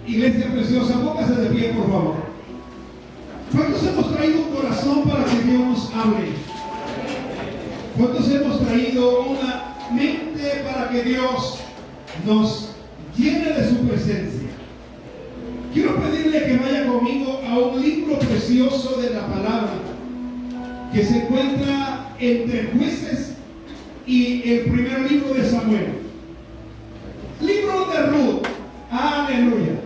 Iglesia preciosa, póngase de pie, por favor. ¿Cuántos hemos traído un corazón para que Dios nos hable? ¿Cuántos hemos traído una mente para que Dios nos llene de su presencia? Quiero pedirle que vaya conmigo a un libro precioso de la palabra que se encuentra entre Jueces y el primer libro de Samuel. Libro de Ruth. Aleluya.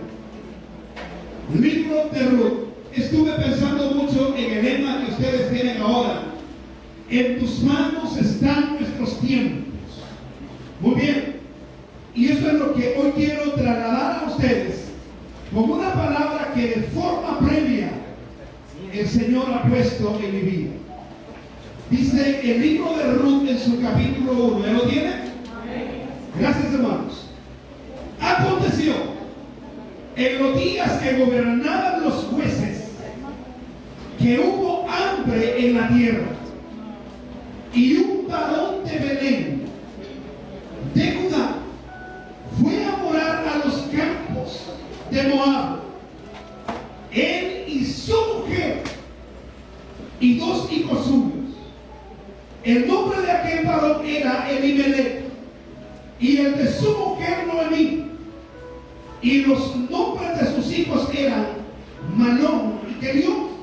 Libro de Ruth. Estuve pensando mucho en el lema que ustedes tienen ahora. En tus manos están nuestros tiempos. Muy bien. Y eso es lo que hoy quiero trasladar a ustedes como una palabra que de forma previa el Señor ha puesto en mi vida. Dice el libro de Ruth en su capítulo 1. ¿Ya lo tiene? Gracias, hermanos. Aconteció en los días que gobernaban los jueces que hubo hambre en la tierra, y un varón de Belén de Judá fue a morar a los campos de Moab, él y su mujer y 2 hijos suyos. El nombre de aquel varón era Elimelech, y el de su mujer Noemí, y los nombres de sus hijos eran Malón y Kelión,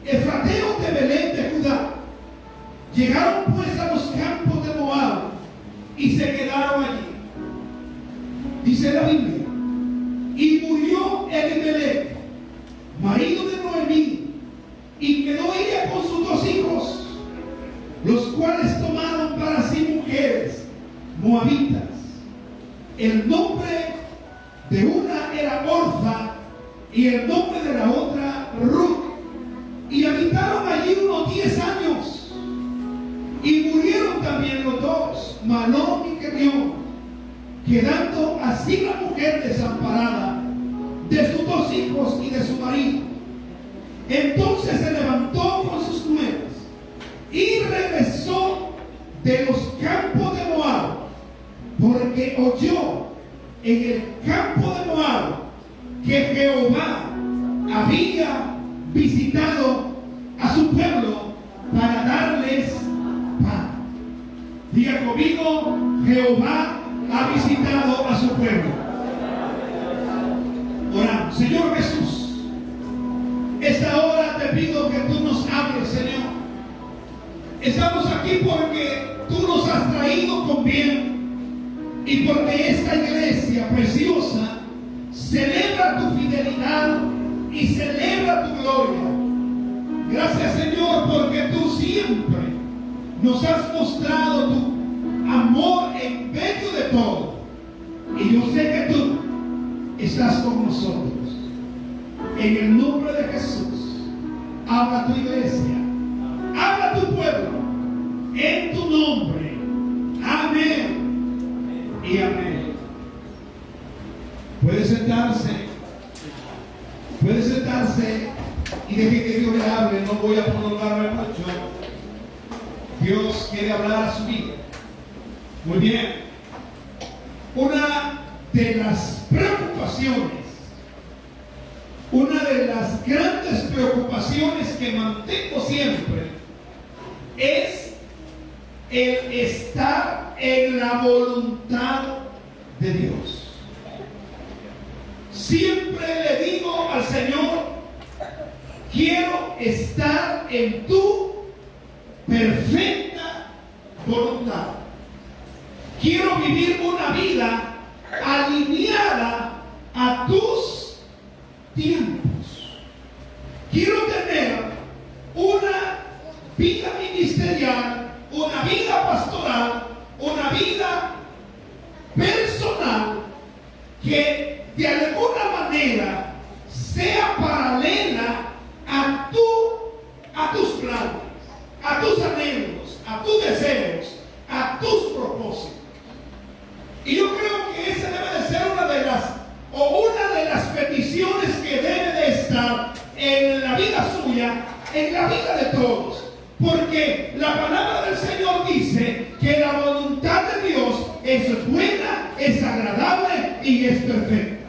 efrateos de Belén de Judá. Llegaron pues a los campos de Moab y se quedaron allí. Dice la Biblia: y murió Elimelech, marido de Noemí, y quedó ella con sus 2 hijos, los cuales tomaron para sí mujeres moabitas. El nombre de una era Orfa y el nombre de la otra Ruth, y habitaron allí unos 10 años. Y murieron también los 2, Malón y Kelión, quedando así la mujer desamparada de sus 2 hijos y de su marido. Entonces se levantó con sus nueras y regresó de los campos de Moab, porque oyó en el campo de Moab que Jehová había visitado a su pueblo para darles pan. Diga conmigo: Jehová ha visitado a su pueblo. Oramos. Señor Jesús, esta hora te pido que tú nos hables, Señor. Estamos aquí porque tú nos has traído con bien, y porque esta iglesia preciosa celebra tu fidelidad y celebra tu gloria. Gracias, Señor, porque tú siempre nos has mostrado tu amor en medio de todo. Y yo sé que tú estás con nosotros. En el nombre de Jesús, habla tu iglesia, habla tu pueblo, en tu nombre. Amén y amén. Puede sentarse. Puede sentarse y deje que Dios le hable. No voy a prolongarme mucho. Dios quiere hablar a su vida. Muy bien. Una de las preocupaciones, una de las grandes preocupaciones que mantengo siempre es el estar en la voluntad de Dios. Siempre le digo al Señor: quiero estar en tu perfecta voluntad. Quiero vivir una vida alineada a tus tiempos. Quiero tener una vida ministerial, una vida pastoral, una vida personal que de alguna manera sea paralela a tus planes, a tus anhelos, a tus deseos, a tus propósitos. Y yo creo que esa debe de ser una de las peticiones que debe de estar en la vida suya, en la vida de todos. Porque la palabra del Señor dice que la voluntad de Dios es buena, es agradable y es perfecta.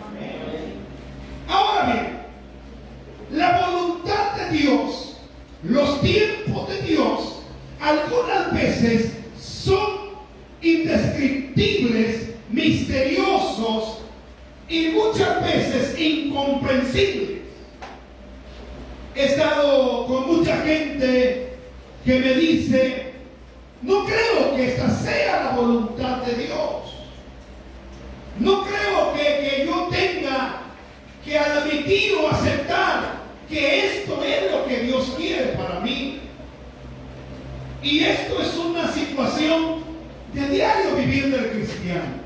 indescriptibles, misteriosos y muchas veces incomprensibles. He estado con mucha gente que me dice: no creo que esta sea la voluntad de Dios. No creo que yo tenga que admitir o aceptar que esto es lo que Dios quiere para mí. Y esto es una situación de diario vivir del cristiano.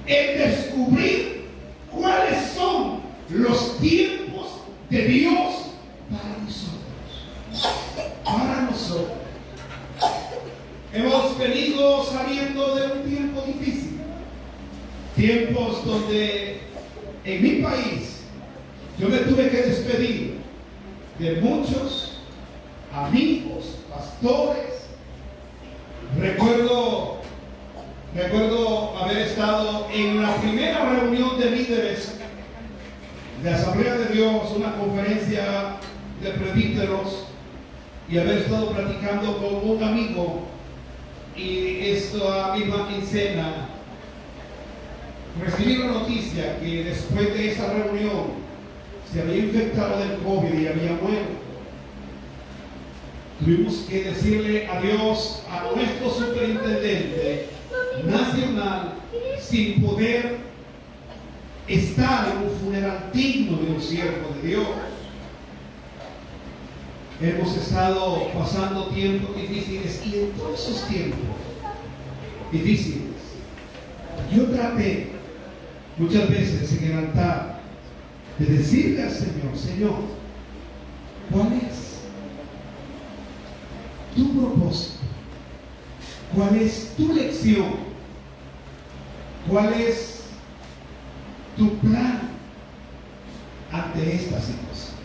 El descubrir cuáles son los tiempos de Dios para nosotros. Para nosotros. Hemos venido saliendo de un tiempo difícil. Tiempos donde en mi país yo me tuve que despedir de muchos amigos, pastores. Recuerdo haber estado en la primera reunión de líderes de Asamblea de Dios, una conferencia de presbíteros, y haber estado platicando con un amigo, y esta misma quincena recibí la noticia que después de esa reunión se había infectado del COVID y había muerto. Tuvimos que decirle adiós a nuestro superintendente nacional sin poder estar en un funeral digno de un siervo de Dios. Hemos estado pasando tiempos difíciles, y en todos esos tiempos difíciles yo traté muchas veces en el altar de decirle al Señor: Señor, ¿cuál es tu propósito? ¿Cuál es tu lección? ¿Cuál es tu plan ante esta situación?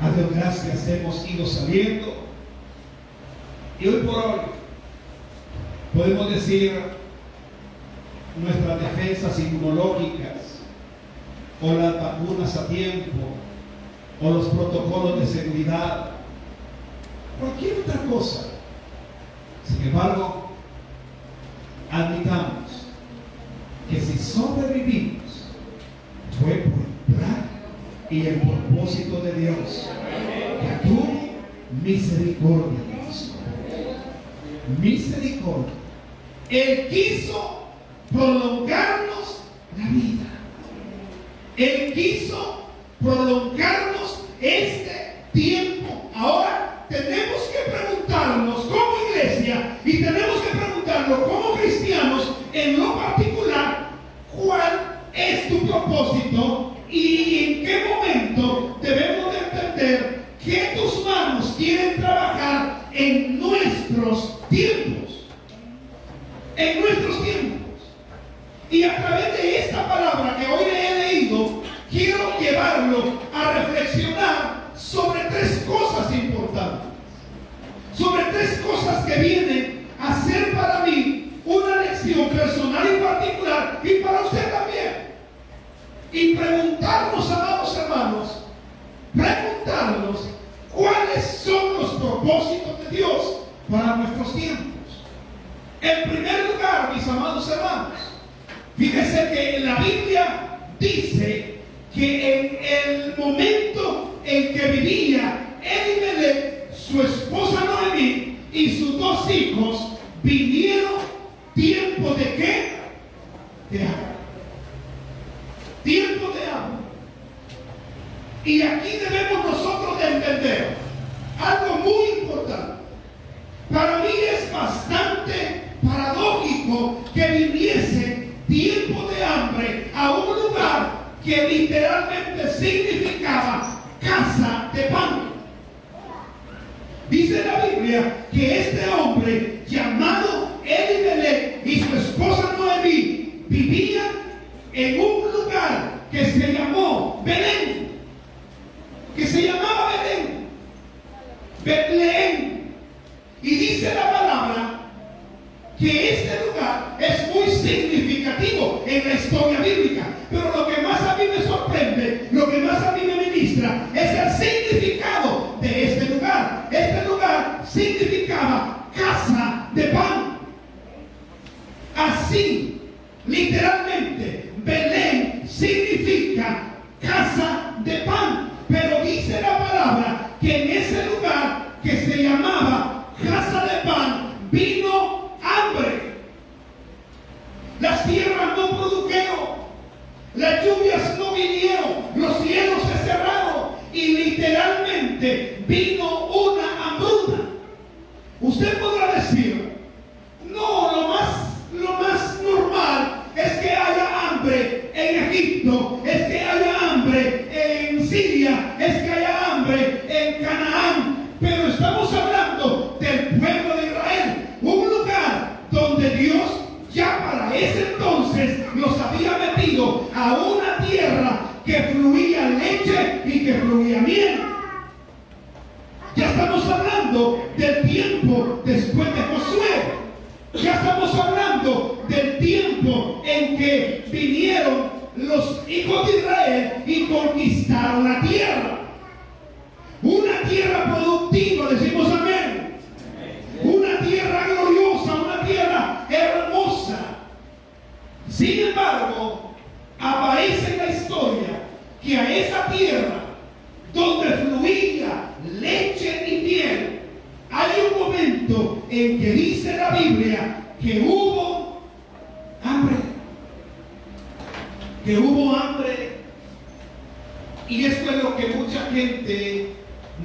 A Dios gracias, hemos ido saliendo, y hoy por hoy podemos decir nuestras defensas inmunológicas, o las vacunas a tiempo, o los protocolos de seguridad, cualquier otra cosa. Sin embargo, admitamos que si sobrevivimos fue por el plan y el propósito de Dios, que tu misericordia, Dios, misericordia. Él quiso prolongarnos la vida. Él quiso prolongarnos este tiempo. Ahora tenemos que preguntarnos como iglesia, y tenemos que preguntarnos como cristianos en lo particular: ¿cuál es tu propósito? Y en qué momento debemos de entender que tus manos quieren trabajar en nuestros tiempos. En nuestros tiempos. Y a través de esta palabra que hoy le he leído, quiero llevarlo a reflexionar sobre tres cosas importantes. Sobre tres cosas que vienen a ser para mí una lección personal y particular, y para usted también. Y preguntarnos, amados hermanos, preguntarnos cuáles son los propósitos de Dios para nuestros tiempos. En primer lugar, mis amados hermanos, fíjese que la Biblia dice que en el momento en que vivía Elimelech, su esposa Noemí y sus dos hijos, vinieron tiempo de ¿qué? De hambre. Tiempo de hambre. Y aquí debemos nosotros de entender algo muy importante. Para mí es bastante paradójico que viniese tiempo de hambre a un lugar que literalmente significaba casa de pan. Dice la Biblia que este hombre llamado Elimelech y su esposa Noemí vivían en un lugar que se llamó Belén, que se llamaba Belén, Betlén. Y dice la palabra que este lugar es muy significativo en la historia bíblica. Pero lo que más a mí me sorprende, lo que más a mí me ministra, es el significado de este lugar. Este lugar significaba casa de pan. así, literalmente, Belén significa casa de pan. Pero dice la palabra que en ese lugar que se llamaba casa de pan, vino hambre. Las tierras no produjeron, las lluvias no vinieron, los cielos se cerraron y literalmente vino una hambruna. Usted podrá decir, no, lo más normal es que haya hambre en Egipto, es que haya hambre en Siria, es que haya hambre en Canaán. Pero estamos hablando del pueblo de Israel, un lugar donde Dios ya para ese entonces los había metido a una tierra que fluía leche y que fluía miel. Ya estamos hablando del tiempo después de Josué. Ya estamos hablando del tiempo en que vinieron los hijos de Israel y conquistaron la tierra. Una tierra productiva, decimos amén. Una tierra gloriosa, una tierra hermosa. Sin embargo, aparece en la historia que a esa tierra donde fluía leche y miel, hay un momento en que dice la Biblia que hubo hambre. Que hubo hambre. Y esto es lo que mucha gente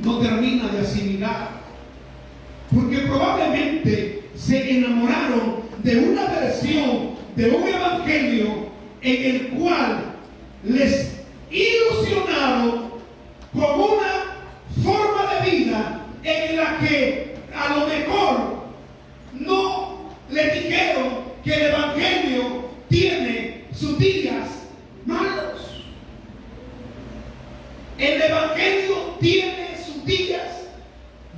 no termina de asimilar. Porque probablemente se enamoraron de una versión, de un evangelio en el cual les ilusionaron con una forma de vida en la que a lo mejor no le dijeron que el evangelio tiene sus días malos. El evangelio tiene sus días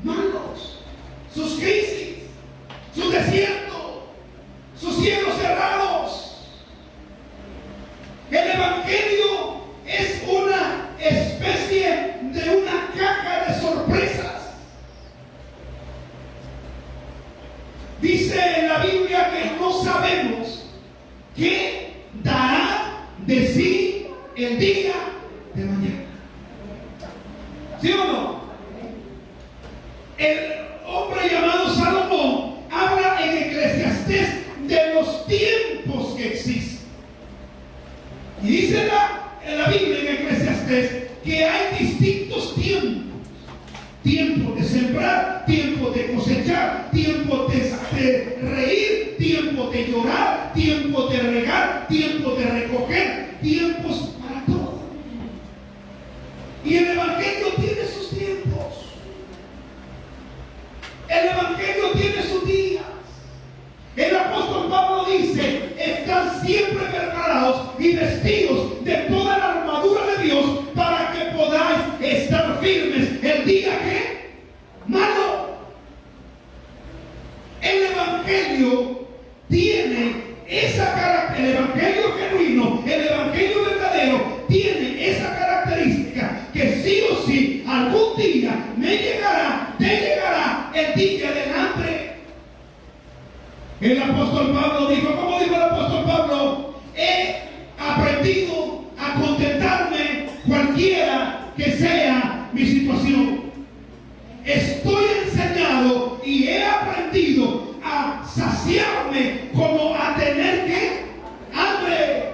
malos, sus crisis, su desierto, sus cielos cerrados. El evangelio es una especie de una caja de sorpresas. Dice en la Biblia que no sabemos qué dará de sí el día de mañana. ¿Sí o no? El hombre llamado Salomón habla en Eclesiastés de los tiempos que existen. Y dice en la Biblia, en Eclesiastés, que hay distintos tiempos. Tiempo de sembrar, tiempo de cosechar, tiempo de reír, tiempo de llorar, tiempo de regar, tiempo de recoger, tiempos para todo. Y el evangelio tiene sus tiempos. El evangelio tiene sus días. El apóstol Pablo dice: están siempre preparados y vestidos de toda la armadura de Dios para que podáis estar firmes el día que malo. El evangelio tiene esa característica. El evangelio genuino, el evangelio verdadero tiene esa característica que sí o sí algún día te llegará el día del hambre. El apóstol Pablo dijo, ¿cómo dijo el apóstol Pablo? He aprendido a contentarme cualquiera que sea mi situación. Estoy enseñado y he aprendido a saciarme como a tener que hambre.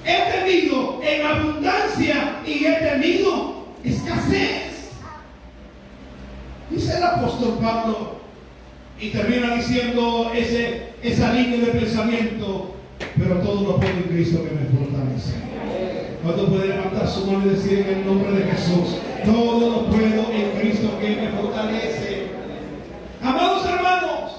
He tenido en abundancia y he tenido escasez. Dice el apóstol Pablo. Y termina diciendo esa línea de pensamiento: pero todo lo puedo en Cristo que me fortalece. ¿Cuánto puede levantar su mano y decir en el nombre de Jesús: todo lo puedo en Cristo que me fortalece? Amados hermanos,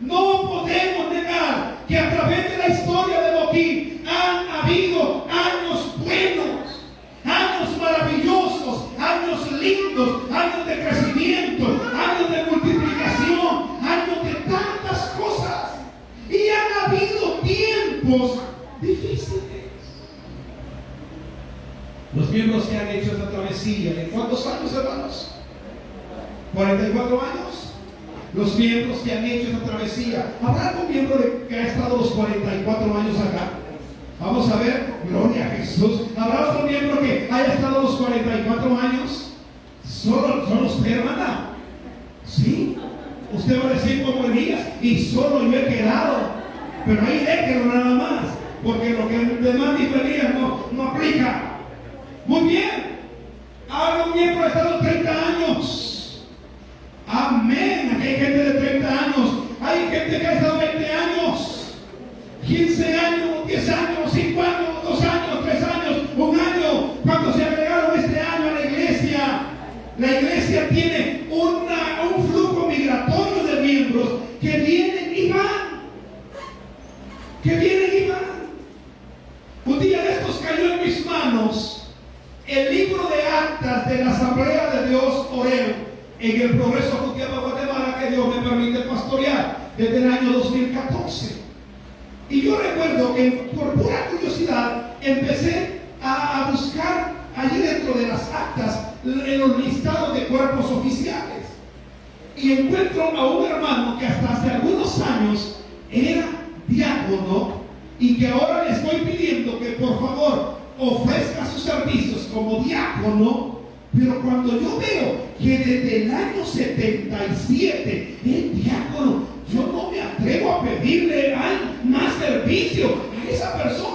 no podemos negar que a través de la historia de Boquín han habido años buenos, años maravillosos, años lindos, años de crecimiento, años de multiplicación, años de tantas cosas. Y han habido tiempos difíciles. Los miembros que han hecho esta travesía, ¿en cuántos años, hermanos? 44 años. los miembros que han hecho esa travesía. ¿Habrá algún miembro que ha estado los 44 años acá? Vamos a ver, gloria a Jesús. ¿Habrá otro miembro que haya estado los 44 años? Solo usted, hermana. Sí. Usted va a decir como Elías, y solo yo he quedado. Pero ahí déjelo nada más, porque lo que el demás dijo Elías no aplica. Muy bien. Ahora un miembro ha estado 30 años. Amén. Aquí hay gente de 30 años. Hay gente que ha estado 20 años, 15 años, 10 años, 5 años, 2 años, 3 años, 1 año. Cuando se agregaron este año a la iglesia tiene un flujo migratorio de miembros que vienen y van. Un día de estos cayó en mis manos el libro de actas de la Asamblea de Dios Oreo en el Progreso Jutiapa, Guatemala, que Dios me permite pastorear desde el año 2014. Y yo recuerdo que por pura curiosidad empecé a buscar allí dentro de las actas en los listados de cuerpos oficiales, y encuentro a un hermano que hasta hace algunos años era diácono y que ahora le estoy pidiendo que por favor ofrezca sus servicios como diácono. Pero cuando yo veo que desde el año 77 es diácono, yo no me atrevo a pedirle más servicio a esa persona.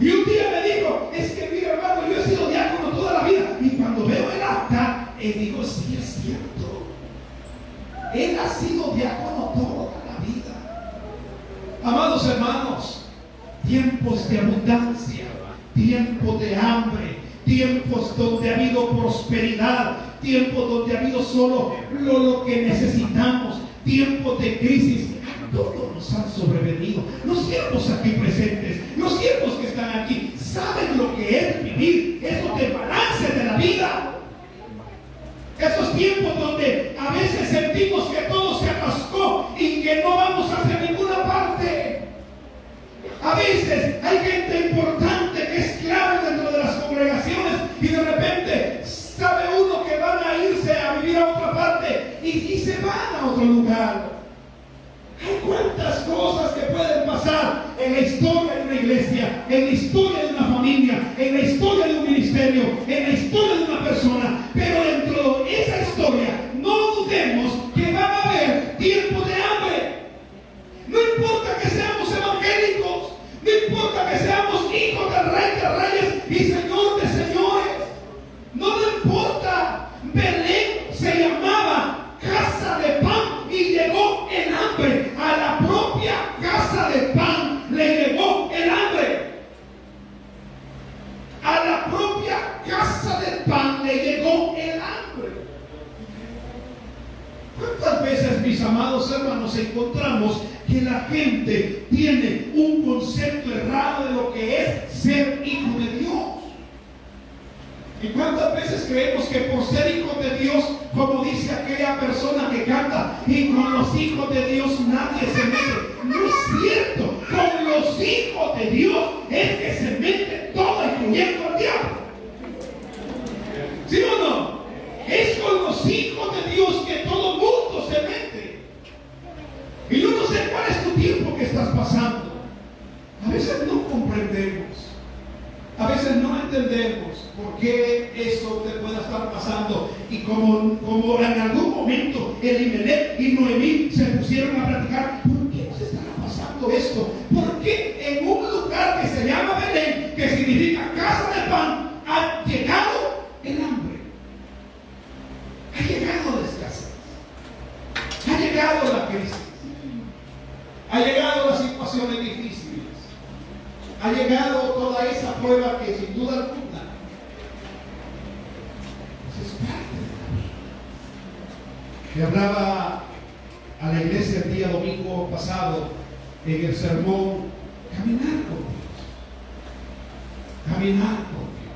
Y un día me dijo, es que mira hermano, yo he sido diácono toda la vida. Y cuando veo el acta, digo, sí es cierto. Él ha sido diácono toda la vida. Amados hermanos, tiempos de abundancia, tiempos de hambre, tiempos donde ha habido prosperidad, tiempos donde ha habido solo lo que necesitamos, tiempos de crisis. Todos nos han sobrevenido. Los siervos aquí presentes, los siervos que están aquí, saben lo que es vivir esos desbalances de la vida. Esos tiempos donde a veces sentimos que todo se atascó y que no vamos hacia ninguna parte. A veces hay gente importante que es clave dentro de las congregaciones y de repente sabe uno que van a irse a vivir a otra parte y se van a otro lugar. Hay cuántas cosas que pueden pasar en la historia de una iglesia, en la historia de una familia, en la historia de un ministerio, en la historia de una persona. Pero dentro de esa historia no dudemos que van a haber tiempos de hambre. No importa que seamos evangélicos, no importa que seamos hijos del Rey de Reyes y Señor de Señores, no le importa. Belén se llamaba casa de pan y llegó el hambre. A la propia casa de pan le llegó el hambre. A la propia casa de pan le llegó el hambre. ¿Cuántas veces, mis amados hermanos, encontramos que la gente tiene un concepto errado de lo que es ser hijo de Dios? ¿Y cuántas veces creemos que por ser hijos de Dios, como dice aquella persona que canta, y con los hijos de Dios nadie se mete? No es cierto. Con los hijos de Dios es que se mete todo, incluyendo al diablo. ¿Sí o no? Es con los hijos de Dios que todo mundo se mete. Y yo no sé cuál es tu tiempo que estás pasando. A veces no comprendemos. A veces no entendemos por qué eso te puede estar pasando. Y como en algún momento Elimelech y Noemí se pusieron a platicar, ¿por qué nos estará pasando esto? ¿Por qué en un lugar que se llama Belén, que significa casa de pan, ha llegado el hambre? Ha llegado la escasez, ha llegado la crisis, ha llegado las situaciones difíciles, ha llegado toda esa prueba que sin duda alguna es parte de la vida. Le hablaba a la iglesia el día domingo pasado en el sermón, caminar con Dios, caminar con Dios.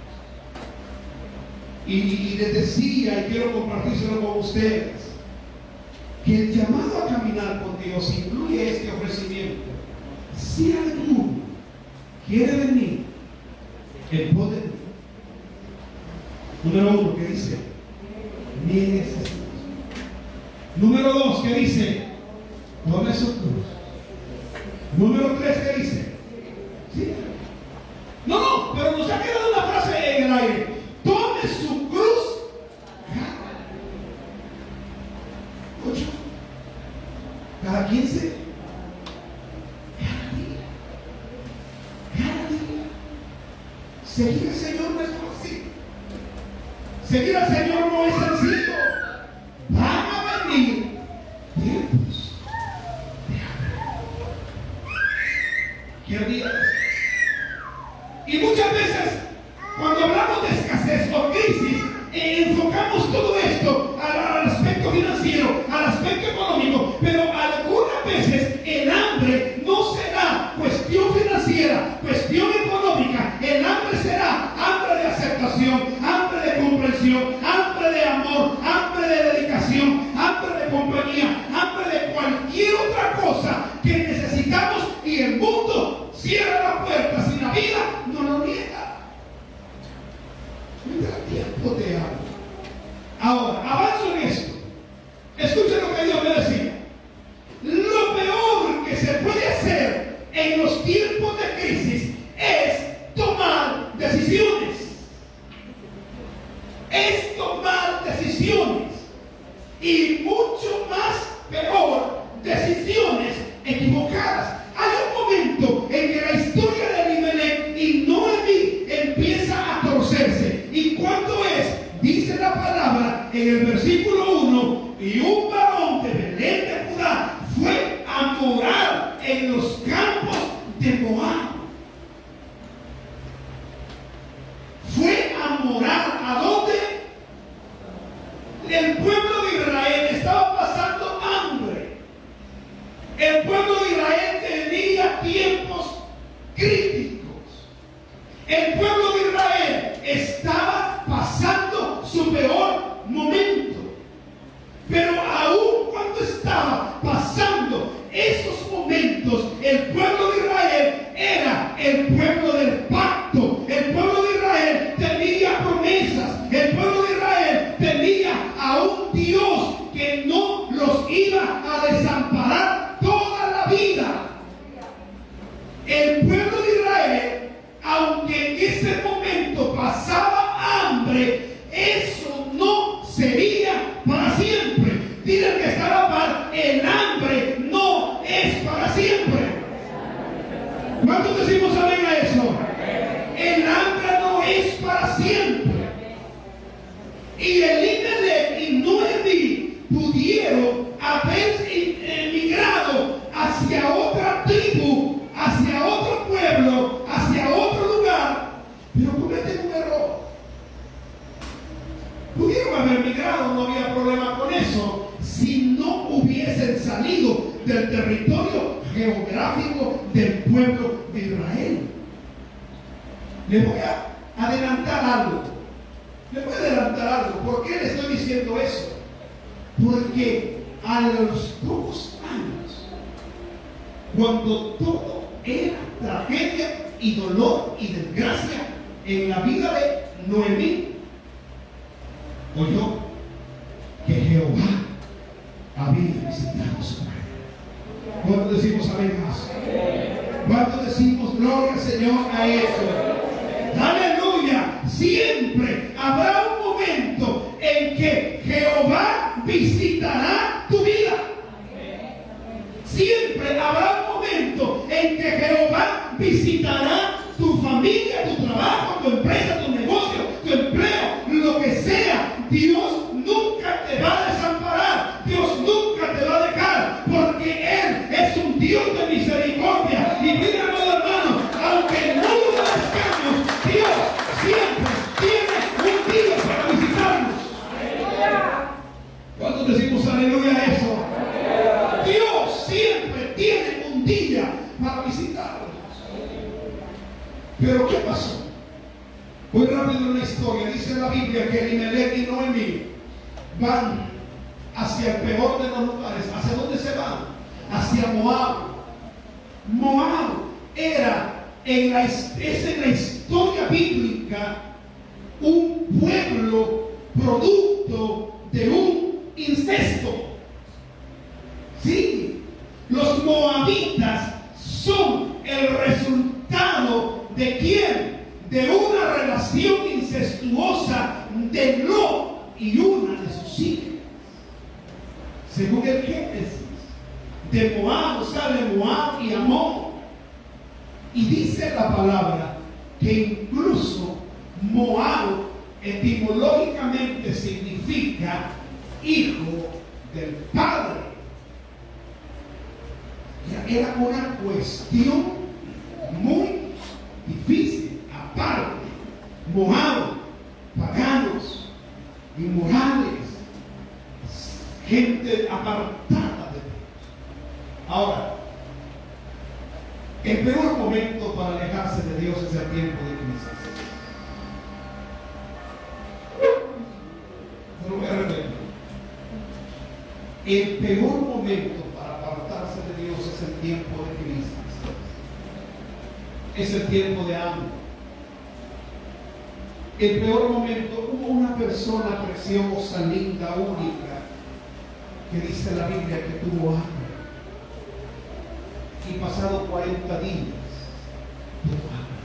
Y les decía, y quiero compartírselo con ustedes, que el llamado a caminar con Dios incluye este ofrecimiento. Si alguno quiere venir en poder, número uno, que dice, niegues a sí Número 2, ¿qué dice? Tome su cruz. Número 3, ¿qué dice? Sí. No, pero nos ha quedado una frase en el aire. Tome su cruz. 8. Cada 15. Cada día. Seguir al Señor no es fácil. Seguir al Señor no es sencillo. Van a venir tiempos de hambre. ¿Quién diga eso? Y muchas veces, cuando hablamos de escasez o crisis, enfocamos todo esto al aspecto financiero, al aspecto económico, pero algunas veces el hambre no será cuestión financiera, cuestión económica. El hambre será hambre de aceptación, hambre de comprensión, hambre de amor, hambre de dedicación, hambre de compañía, hambre de cualquier otra cosa que necesitamos, y el mundo cierra la puerta si la vida no lo niega. Vendrá tiempo de hambre. Ahora, avanzo en esto. Escuchen lo que Dios me decía. Lo peor que se puede hacer en los tiempos de crisis es tomar decisiones. Es tomar decisiones. Y mucho más peor, decisiones equivocadas. Hay un momento en que la historia de Elimelech y Noemí empieza a torcerse. ¿Y cuándo es? Dice la palabra en el versículo 1: y un varón de Belén de Judá fue a morar en los campos de Moab. Fue a morar, ¿a dónde? El pueblo de Israel estaba pasando hambre. El pueblo de Israel tenía tiempos críticos. El pueblo de Israel estaba pasando su peor momento. Pero aún cuando estaba pasando esos momentos, el pueblo de Israel era el pueblo del pacto. El pueblo de Israel tenía promesas. El pueblo de Israel tenía a un Dios que no los iba a desamparar toda la vida. El pueblo de Israel, aunque en ese momento pasaba hambre, eso no sería para siempre. Dile al que está a la par: el hambre no es para siempre. ¿Cuántos decimos amén a eso? El hambre no es para siempre. Y Elimelech y Noemí pudieron haber emigrado hacia otra tribu, hacia otro pueblo, hacia otro lugar, pero cometen un error. Pudieron haber migrado, no había problema con eso, si no hubiesen salido del territorio geográfico del pueblo de Israel. Les voy a adelantar algo. Les voy a adelantar algo. ¿Por qué les estoy diciendo eso? Porque a los pocos años, cuando todo era tragedia y dolor y desgracia en la vida de Noemí, oyó que Jehová había visitado su madre. ¿Cuánto decimos amén más? ¿Cuánto decimos gloria al Señor a eso? ¡Aleluya! Siempre habrá un momento en que Jehová visitará tu vida. Siempre habrá un momento en que Jehová visitará tu familia, tu trabajo, tu empresa, tu negocio, tu empleo, lo que sea. Dios nunca te va a desamparar. Dios nunca te va a dejar, porque Él es un Dios de misericordia. Y mira, hermano, aunque no lo merezcamos, Dios siempre tiene un día para visitarnos. ¿Cuántos decimos aleluya a eso? Dios siempre tiene un día para visitarnos. Pero ¿qué pasó? Muy rápido en la historia. Dice la Biblia que Elimelech y Noemí van hacia el peor de los lugares. ¿Hacia dónde se van? Hacia Moab. Moab es en la historia bíblica un pueblo producto de un incesto. los moabitas son el resultado ¿de quién? De una relación incestuosa de Lot y una de sus hijas. Según el Génesis, de Moab sale Moab y Amón. Y dice la palabra que incluso Moab etimológicamente significa hijo del padre. Era una cuestión muy difícil. Aparte, Moab, paganos, inmorales, gente apartada de Dios. Ahora, el peor momento para alejarse de Dios es el tiempo de crisis. Lo voy a repetir. El peor momento para apartarse de Dios es el tiempo de crisis. Es el tiempo de hambre. El peor momento, hubo una persona preciosa, linda, única, que dice la Biblia que tuvo hambre. Y pasado 40 días, tuvo hambre.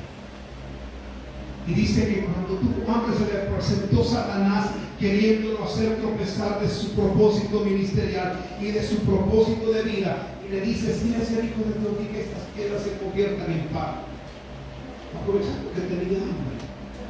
Y dice que cuando tuvo hambre se le presentó Satanás queriéndolo hacer tropezar de su propósito ministerial y de su propósito de vida. Y le dice, si eres el Hijo de Dios, di que estas piedras se conviertan en pan. Aprovechando que tenía hambre.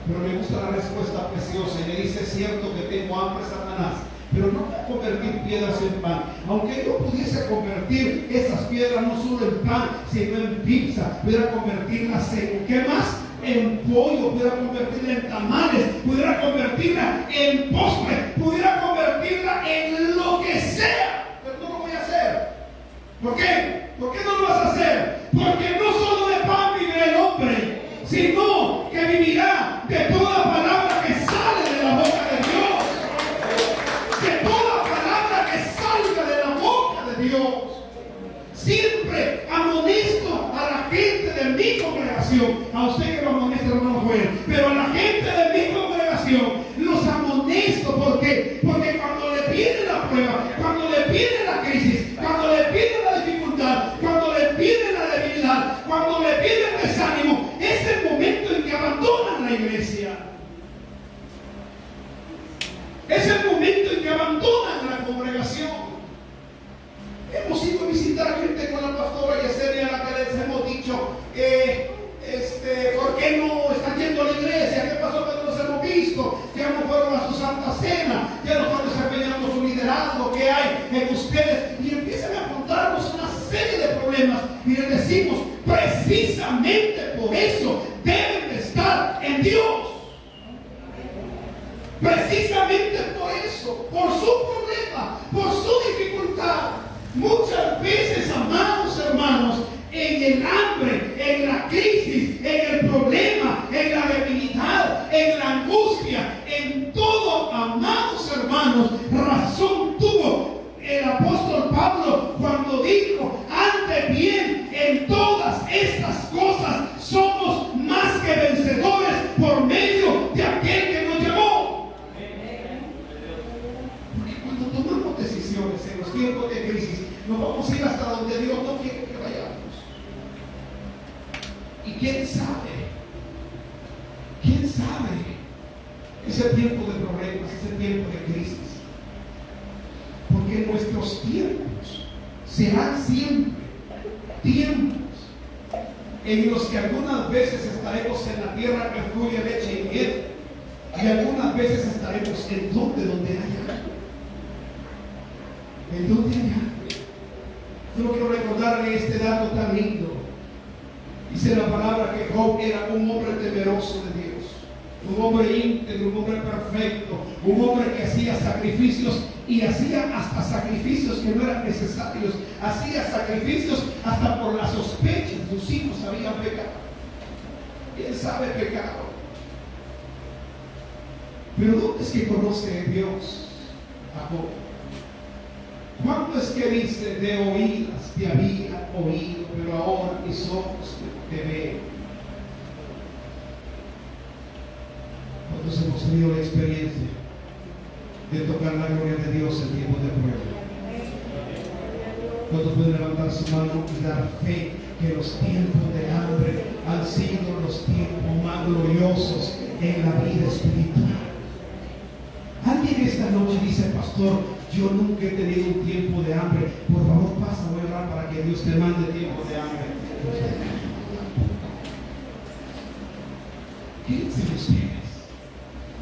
Pero me gusta la respuesta preciosa y le dice, es cierto que tengo hambre, Satanás, pero no voy a convertir piedras en pan. Aunque yo pudiese convertir esas piedras no solo en pan, sino en pizza, pudiera convertirlas en, ¿qué más? En pollo, pudiera convertirla en tamales, pudiera convertirla en postre, pudiera convertirla en lo que sea, pero no lo voy a hacer. ¿Por qué? ¿Por qué no lo vas a hacer? Porque no solo de pan vivirá el hombre, sino que vivirá de toda palabra que sale de la boca de Dios. De toda palabra que salga de la boca de Dios. Siempre amonesto a la gente de mi congregación, a usted que lo amonesta, hermano Joel, pero a la gente de mi congregación los amonesto. ¿Por qué? Porque cuando le viene la prueba, cuando le viene la crisis, cuando le viene la dificultad, cuando le viene la debilidad, cuando le viene el desánimo, es el momento en que abandonan la iglesia. Es el momento en que abandonan la congregación. Hemos ido a visitar gente con la pastora Yesenia, a la que les hemos dicho, ¿por qué no están yendo a la iglesia? ¿Qué pasó que no los hemos visto? Ya no fueron a su Santa Cena, ya no están desempeñando su liderazgo, ¿qué hay en ustedes? Y empiezan a contarnos una serie de problemas y les decimos, precisamente por eso deben de estar en Dios. Precisamente por eso, por su problema, por su dificultad. Muchas veces, amados hermanos, en el hambre, en la crisis, en el problema, en la debilidad, en la angustia, en todo, amados hermanos, razón tuvo el apóstol Pablo cuando dijo, antes bien, en todas estas cosas somos más que vencedores por medio de aquel que nos llamó. Porque cuando tomamos decisiones en los tiempos de crisis, nos vamos a ir hasta donde Dios no quiere que vayamos. Y quién sabe, ese tiempo de problemas, ese tiempo de crisis. Porque nuestros tiempos serán siempre tiempos en los que algunas veces estaremos en la tierra que fluye leche y miel, y algunas veces estaremos en donde haya. En donde haya. Yo quiero recordarle este dato tan lindo. Dice la palabra que Job era un hombre temeroso de Dios, un hombre íntegro, un hombre perfecto, un hombre que hacía sacrificios y hacía hasta sacrificios que no eran necesarios, hacía sacrificios hasta por las sospechas. Sus hijos habían pecado. ¿Quién sabe pecado? Pero ¿dónde es que conoce Dios a Job? ¿Cuándo es que dice, de oídas te había oído, pero ahora mis ojos te ven? ¿Cuántos hemos tenido la experiencia de tocar la gloria de Dios en tiempos de prueba? ¿Cuántos pueden levantar su mano y dar fe que los tiempos de hambre han sido los tiempos más gloriosos en la vida espiritual? Alguien esta noche dice: pastor, yo nunca he tenido un tiempo de hambre. Por favor, pasa, voy a orar para que Dios te mande tiempo de hambre. ¿Qué dicen ustedes?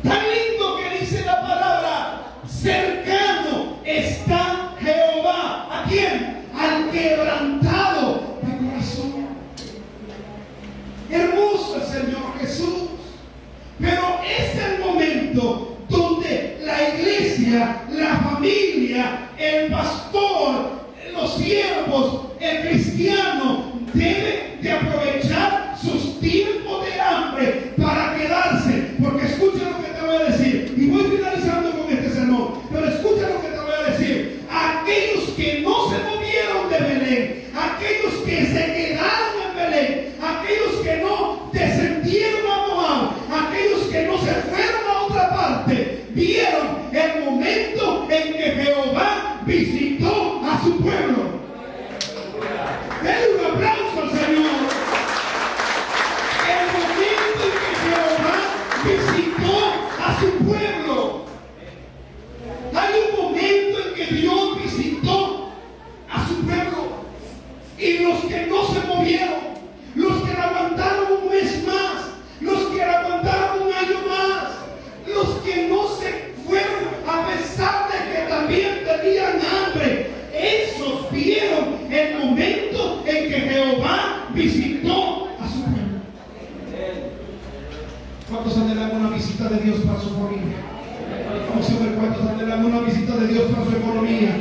Tan lindo que dice la palabra: cercano está Jehová. ¿A quién? Al quebrantado de corazón. Hermoso el Señor Jesús. Pero es el momento donde la iglesia, la familia, el pastor, los siervos, el cristiano debe de aprovechar sus tiempos de hambre para quedarse. Porque escucha lo que te voy a decir, y voy finalizando con este sermón, pero escucha lo que te voy a decir. Aquellos que no se movieron de Belén, aquellos que se quedaron en Belén, aquellos que no descendieron a Moab, aquellos que no se fueron a otra parte, vieron el momento en que Jehová visitó a su pueblo. Denle un aplauso al Señor. El momento en que Jehová visitó a su pueblo. Hay un momento en que Dios visitó a su pueblo. Y los que no se movieron, los que aguantaron un mes más, los que aguantaron un año más, los que no se fueron a pesar de que también tenían hambre, esos vieron el momento en que Jehová visitó a su pueblo. ¿Cuántos anhelan una visita de Dios para su familia? Vamos a ver cuántos anhelan una visita de Dios para su economía.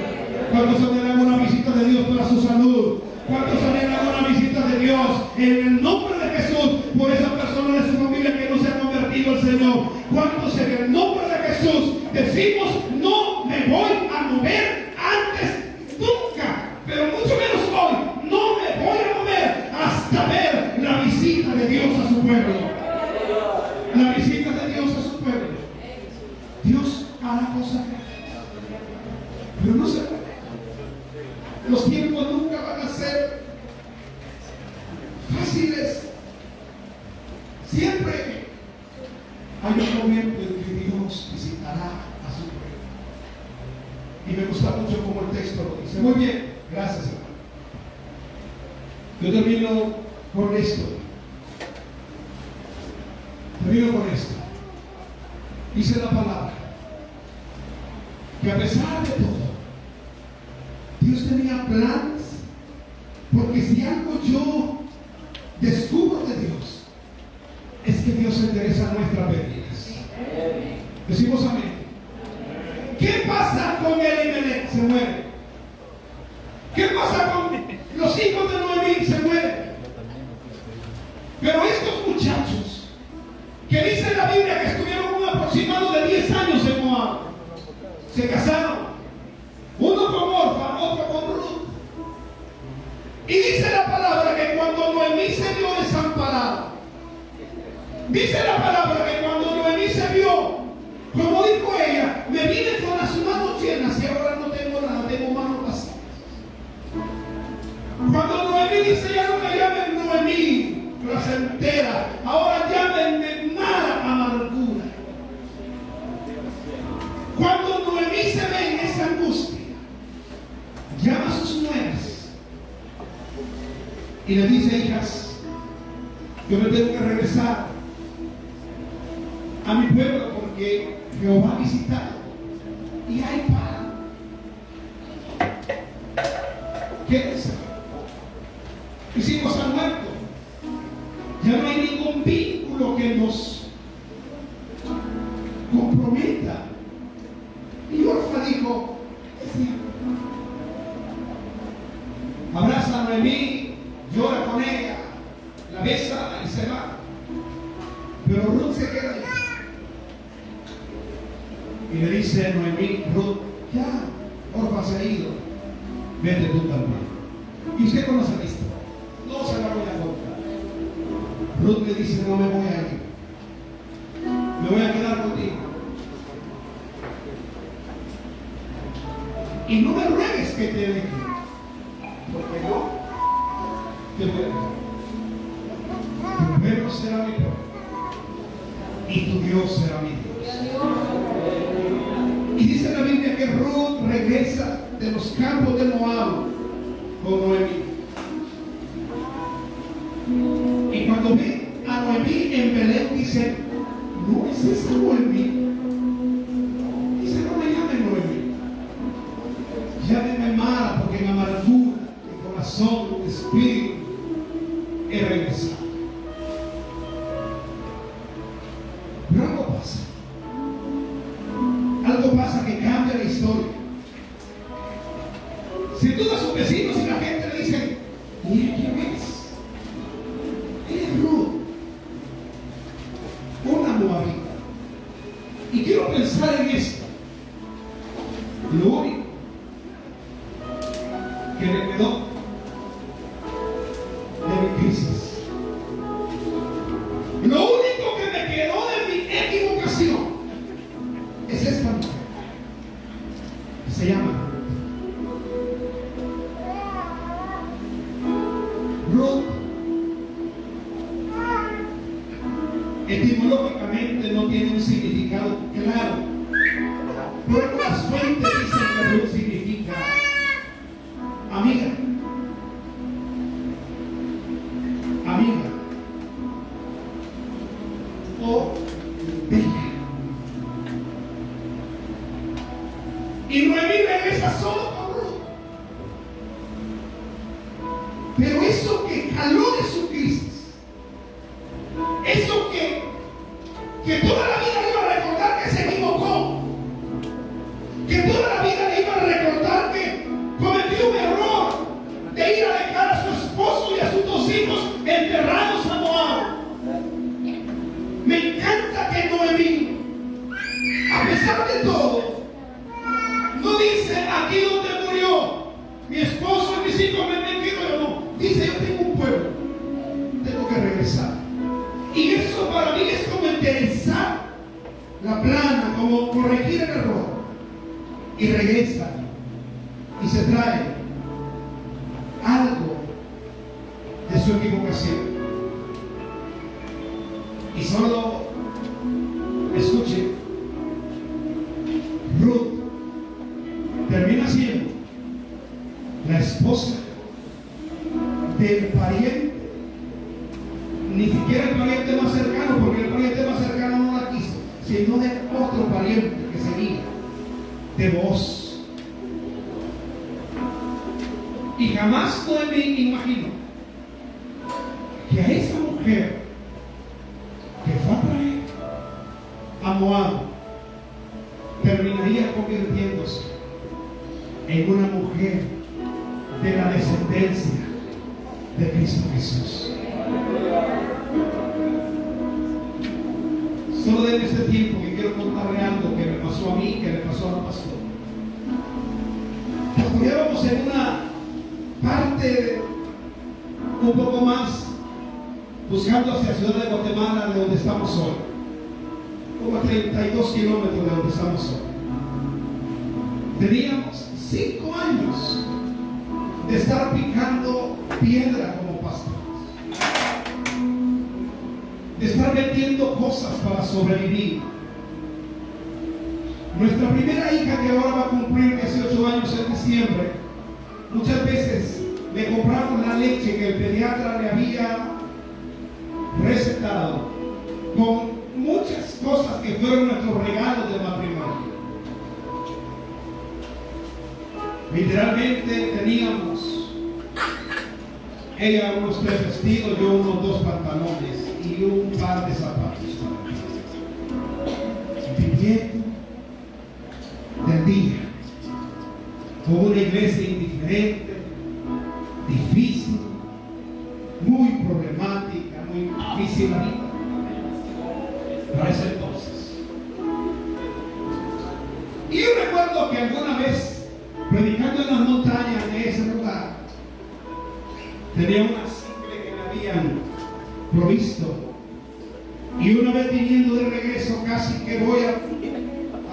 ¿Cuántos anhelan una visita de Dios para su salud? ¿Cuántos anhelan una visita de Dios en el nombre de Jesús por esa persona de su familia que no se ha convertido al Señor? ¿Cuántos en el nombre de Jesús decimos: no me voy a mover antes, nunca, pero mucho menos hoy, no me voy a mover hasta ver la visita de Dios a su pueblo? La visita de Dios a su pueblo. Dios hará cosas grandes, pero no se puede. Los tiempos nunca van a ser fáciles. Siempre hay un momento en que Dios visitará a su pueblo. Y me gusta mucho como el texto lo dice. Muy bien, gracias, hermano. Yo termino con esto. Dice la palabra que a pesar de todo, Dios tenía planes, porque si algo yo descubro de Dios, es que Dios endereza nuestras vidas. Decimos amén. ¿Qué pasa con Elimelech? Se muere. ¿Qué pasa con los hijos de Noemí? Se mueren. Pero estos muchachos, que dice la Biblia que estuvieron un aproximado de 10 años en Moab, se casaron. Uno con Orfa, otro con Ruth. Y dice la palabra que cuando Noemí se vio desamparada, dice la palabra que cuando Noemí se vio, como dijo ella, me vine con las manos llenas y ahora no tengo nada, tengo manos vacías. Cuando Noemí dice: ya no me llamen Noemí, placentera, ahora llámenme mala amargura. Cuando Noemí se ve en esa angustia, llama a sus nueras y le dice: hijas, yo me tengo que regresar a mi pueblo porque Jehová ha visitado y hay pan. Quédense. Mis hijos han muerto. Ya no hay ningún vínculo que nos comprometa. Y Orfa dijo: es cierto. Abraza a Noemí, llora con ella, la besa y se va. Pero Ruth se queda ahí. Y le dice Noemí: Ruth, ya, Orfa se ha ido, vete tú también. Y usted conoce la historia, no se la voy a contar. Ruth le dice: no me voy a ir, me voy a quedar contigo. Y no me ruegues que te deje. te voy a dejar. Tu pueblo será mi pueblo y tu Dios será mi Dios. Y dice la Biblia que Ruth regresa de los campos de Moab con Noemí. Y cuando ve a Noemí en Belén, dice: no es esa Noemí. Dice: no me llamen Noemí, llámenme Mara, porque en amargura de corazón, de espíritu, he regresado. Pero algo pasa. Algo pasa que cambia la historia. Sin duda sus vecinos y la gente le dicen: mira quién es. Es Ruth, una moabita. Y quiero pensar en esto. Lo único que le quedó de mi crisis, lo único que me quedó de mi equivocación, es esta mujer. Se llama Ruth. Etimológicamente no tiene un significado claro, pero algunas fuentes dicen que Ruth significa amiga, amiga o bella. Y Noemí regresa solo con Ruth. Pero eso que caló de su crisis, eso que toda la vida le iba a recordar que se equivocó, que toda la vida le iba a recordar que cometió un error de ir a dejar a su esposo y a sus 2 hijos enterrados a Moab. Me encanta que Noemí, a pesar de todo, no dice: aquí donde murió mi esposo y mis hijos me quedo yo. No, dice: yo tengo un pueblo, tengo que regresar. Y eso para mí es como enderezar la plana, como corregir el error. Y regresa y se trae algo de su equivocación. Y solo escuche, Ruth termina siendo la esposa del pariente, ni siquiera el pariente más cercano, porque el pariente más cercano no la quiso, sino de otro pariente que seguía, de Booz. Y jamás Noemí imaginó que a esa mujer que fue a traer a Moab terminaría convirtiéndose en una mujer de la descendencia de Cristo Jesús. Solo en este tiempo que quiero contarle algo que me pasó a mí, que le pasó al pastor. Estudiábamos en una parte un poco más buscando hacia Ciudad de Guatemala, de donde estamos hoy, como a 32 kilómetros de donde estamos hoy. Teníamos 5 años de estar picando piedra como pastores, de estar vendiendo cosas para sobrevivir. Nuestra primera hija, que ahora va a cumplir 18 años en diciembre, muchas veces le compramos la leche que el pediatra le había recetado, con muchas cosas que fueron nuestros regalos de matrimonio. Literalmente teníamos, ella unos 3 vestidos, yo unos 2 pantalones y un par de zapatos. Viviendo del día, con una iglesia indiferente, difícil, muy problemática, muy difícil la vida para ese entonces. Y yo recuerdo que alguna vez, predicando en las montañas de ese lugar, tenía una simple que me habían provisto, y una vez viniendo de regreso casi que voy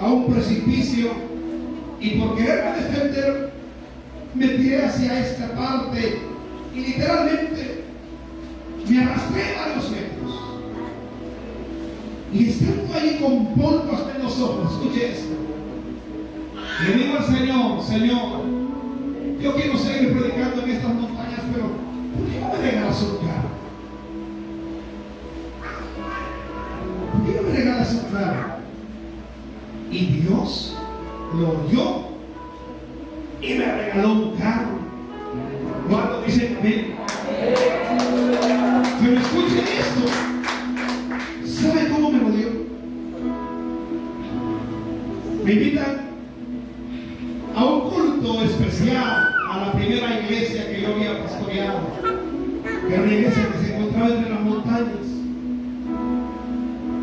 a un precipicio, y por quererme defender me tiré hacia esta parte y literalmente Me arrastré varios metros. Y estando ahí con polvo hasta en los ojos, escuche esto. Le digo al Señor, Señor, yo quiero seguir predicando en estas montañas, pero ¿por qué no me regalas un carro? ¿Por qué no me regalas un carro? Y Dios lo oyó y me regaló un carro. ¿Cuándo dicen amén? Pero escuchen esto. ¿Sabe cómo me lo dio? Me invitan a un culto especial a la primera iglesia que yo había pastoreado, que era una iglesia que se encontraba entre las montañas.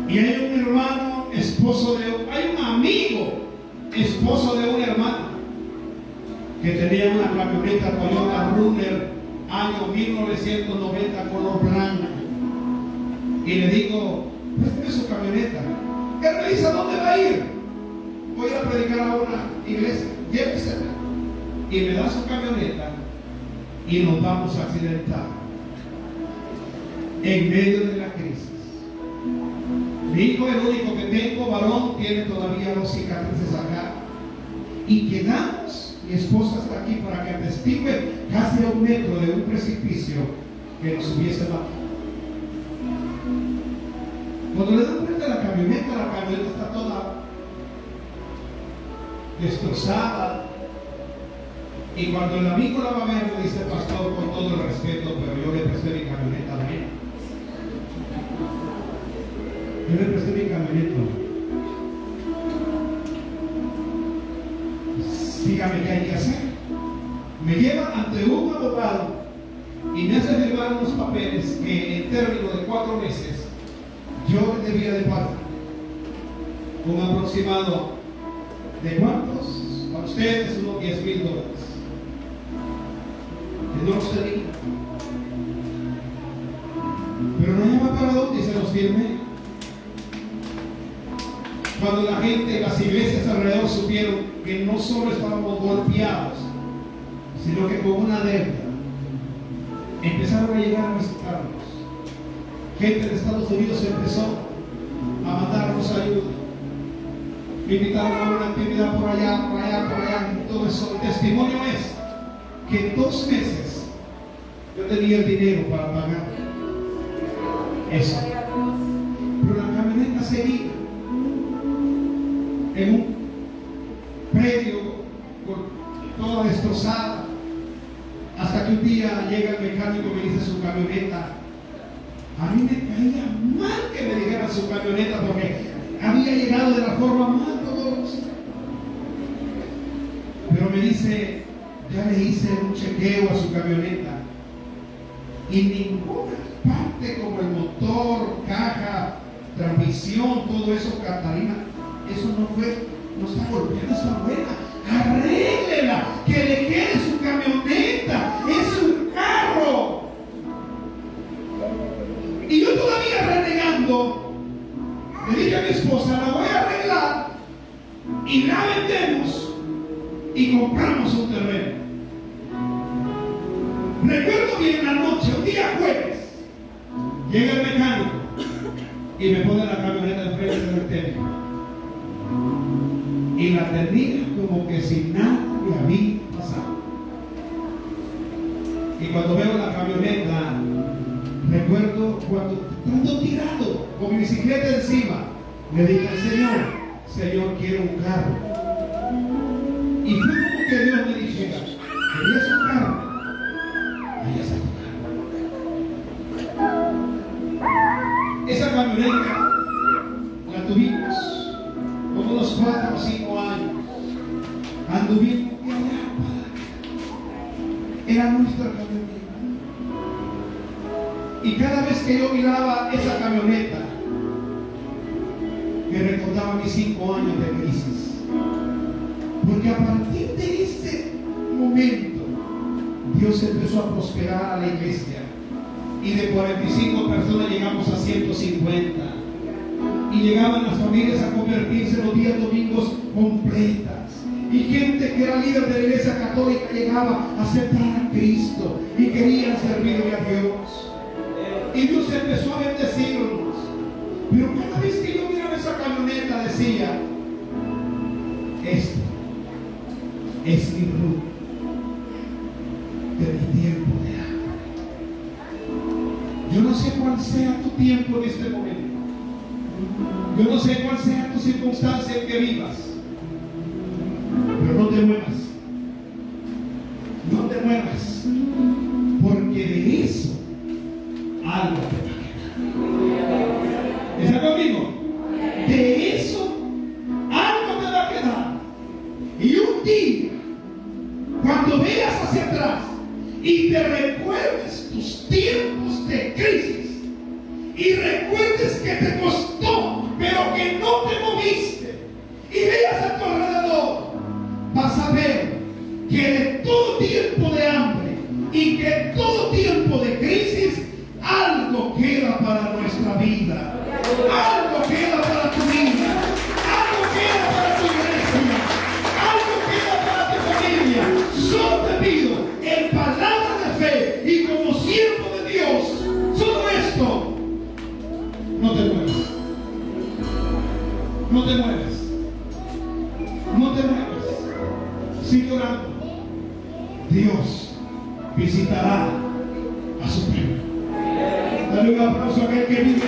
Y hay un hermano, hay un amigo, esposo de una hermana, que tenía una camioneta Toyota Runner, año 1990, color blanco. Y le digo, préstame su camioneta. Él me dice, ¿a dónde va a ir? Voy a predicar a una iglesia, llévesela. Y me da su camioneta y nos vamos a accidentar en medio de la crisis. Mi hijo, el único que tengo, varón, tiene todavía 2 cicatrices acá. Y quedamos, mi esposa está aquí para que atestigue, casi a 1 metro de un precipicio que nos hubiese matado. Cuando le dan frente a la camioneta está toda destrozada. Y cuando el amigo la va a ver, le dice, pastor, con todo el respeto, pero yo le presté mi camioneta a él. Yo le presté mi camioneta. Dígame qué hay que hacer. Me lleva ante un abogado y me hace firmar unos papeles que en término de 4 meses yo debía de pagar. Un aproximado de ¿cuántos? Para ustedes unos $10,000. Que no los tenía. Pero no hallaba para dónde y se los firmé. Cuando la gente, las iglesias alrededor supieron que no solo estábamos golpeados, sino que con una deuda, empezaron a llegar a visitarnos. Gente de Estados Unidos empezó a mandarnos ayuda. Me invitaron a una actividad por allá, y todo eso. El testimonio es que en 2 meses yo tenía el dinero para pagar eso. Pero la camioneta seguía en un predio toda destrozada, hasta que un día llega el mecánico y me dice su camioneta. A mí me caía mal que me dijera su camioneta porque había llegado de la forma más dolorosa. Pero me dice, ya le hice un chequeo a su camioneta y ninguna parte como el motor, caja, transmisión, todo eso, Catalina, eso no está golpeando, está buena. Arréglela, que le quede su camioneta, es un carro. Y yo todavía renegando, le dije a mi esposa, la voy a arreglar y la vendemos y compramos un terreno. Recuerdo bien la noche, un día jueves, llega el mecánico y me pone la camioneta enfrente del técnico. Y la tenía como que sin nada me había pasado. Y cuando veo la camioneta, recuerdo cuando estando tirado con mi bicicleta encima, le dije al Señor, quiero un carro. Y fue como que Dios me dijera, ¿querías un carro? Ahí está tu carro. Esa camioneta la tuvimos como unos 4 o 5 años. Anduvimos de allá para acá. Era nuestra camioneta. Y cada vez que yo miraba esa camioneta, me recordaba mis 5 años de crisis. Porque a partir de ese momento, Dios empezó a prosperar a la iglesia. Y de 45 personas llegamos a 150. Y llegaban las familias a convertirse los días domingos completas. Y gente que era líder de la iglesia católica llegaba a aceptar a Cristo y querían servirle a Dios. Y Dios empezó a bendecirnos. Pero cada vez que yo miraba esa camioneta decía, esto es mi fruto de mi tiempo de hambre. Yo no sé cuál sea tu tiempo en este momento. Yo no sé cuál sea tu circunstancia en que vivas. Pero no te muevas. No te muevas. Porque de eso algo te va a quedar. ¿Está conmigo? De eso algo te va a quedar. Y un día, cuando veas hacia atrás y te recuerdes tus tiempos de crisis y recuerdes que te costó, pero que no te moviste, y veas a tu alrededor, vas a ver que de todo tiempo de hambre y que todo tiempo de crisis, algo queda para nuestra vida. Algo queda para tu vida. Algo queda para tu iglesia. Algo queda para tu familia. Solo te pido, en palabra de fe y como siervo de Dios, solo esto: no te muevas. No te muevas. No te muevas. Sigue orando. Dios visitará a su pueblo. Dale un aplauso a aquel que vive.